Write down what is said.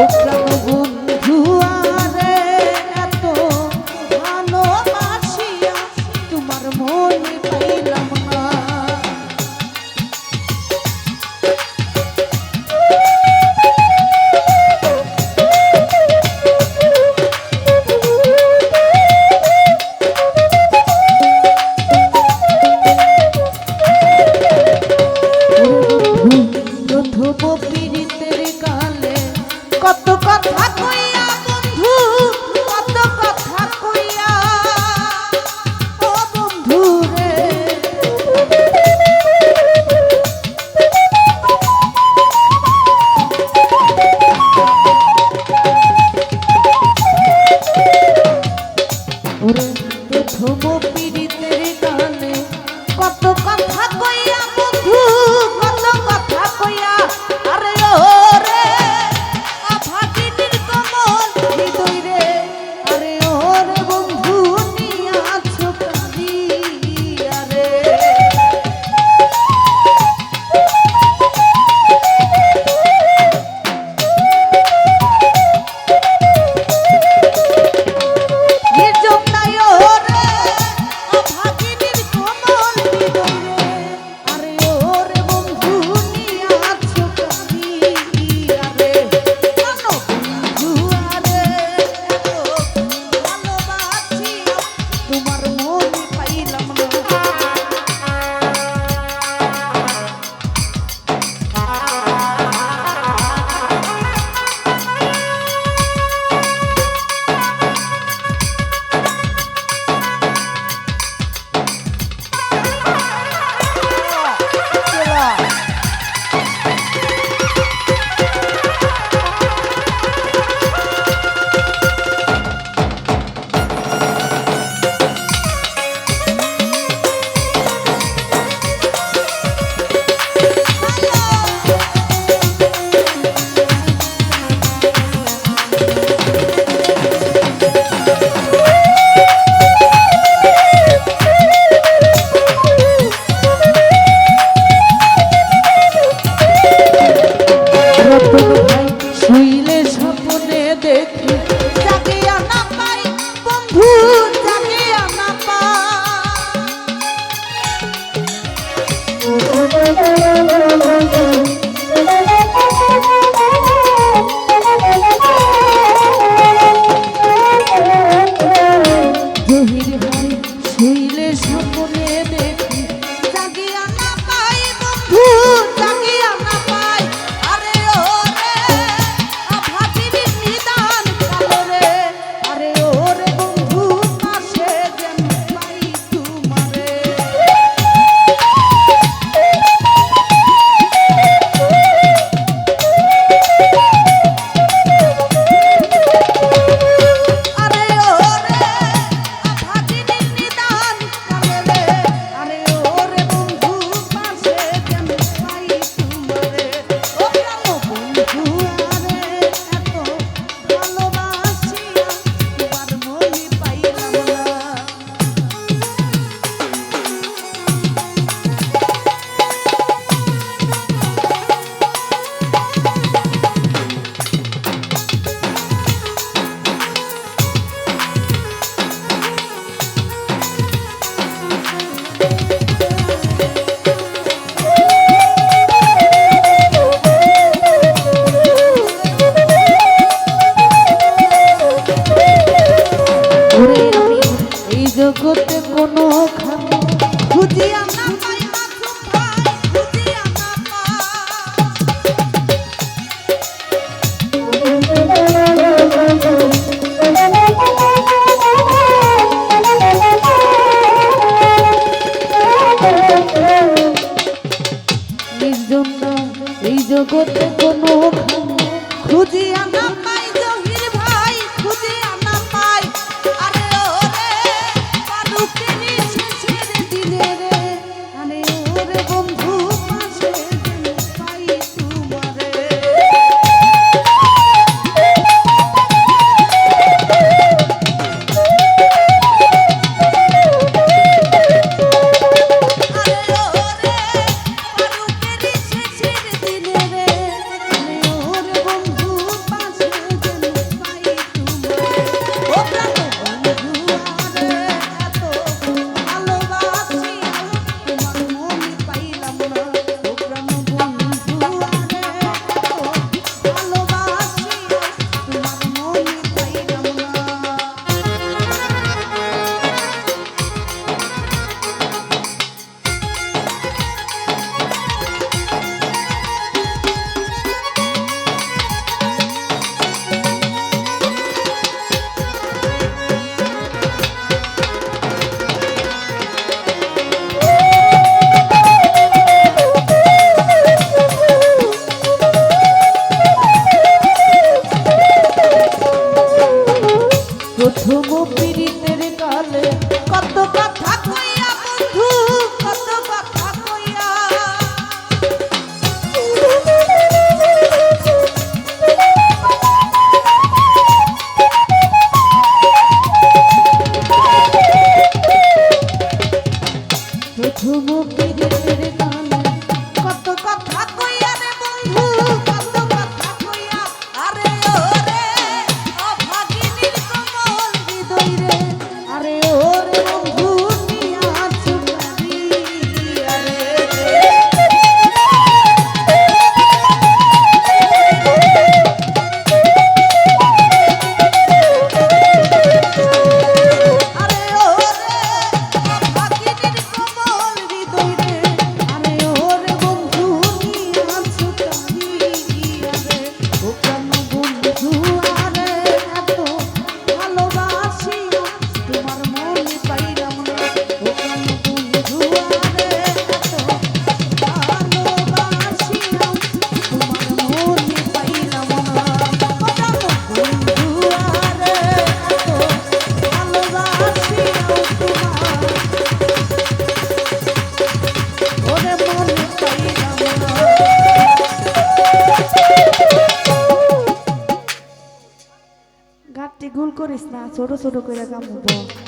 প্রাণ বন্ধু আরে এত ভালোবাসিয়া তোমার মনে পাইলাম না। কত কথা কইয়া বন্ধু, কত কথা কইয়া ও বন্ধু রে, ওরে প্রথম পীড়িতের গানে কত কথা কইয়া বন্ধু, কত কথা কইয়া আরে ওরে জগতে কোনো খানে খুঁজিয়া না পাই মাথুম ভাই, খুঁজিয়া না পাই নির্জন্য এই জগতে কোনো খানে খুঁজিয়া না পাই জহির ভাই, খুঁজিয়া না পাই। আরে ওরে পালুকেনি শেষের দিনে রে, আরে ওরে বন্ধু পাশে পাই তোমারে। মুখের গানে কত কথা কইয়া রে বন্ধু কত কথা কইয়া আরে ওরে অভাগিনীর কোমল হৃদয় রে আরে ওরে বন্ধু নিয়া চুকারি আরে গাটটি গুল করিস না ছোট ছোট করে কামড়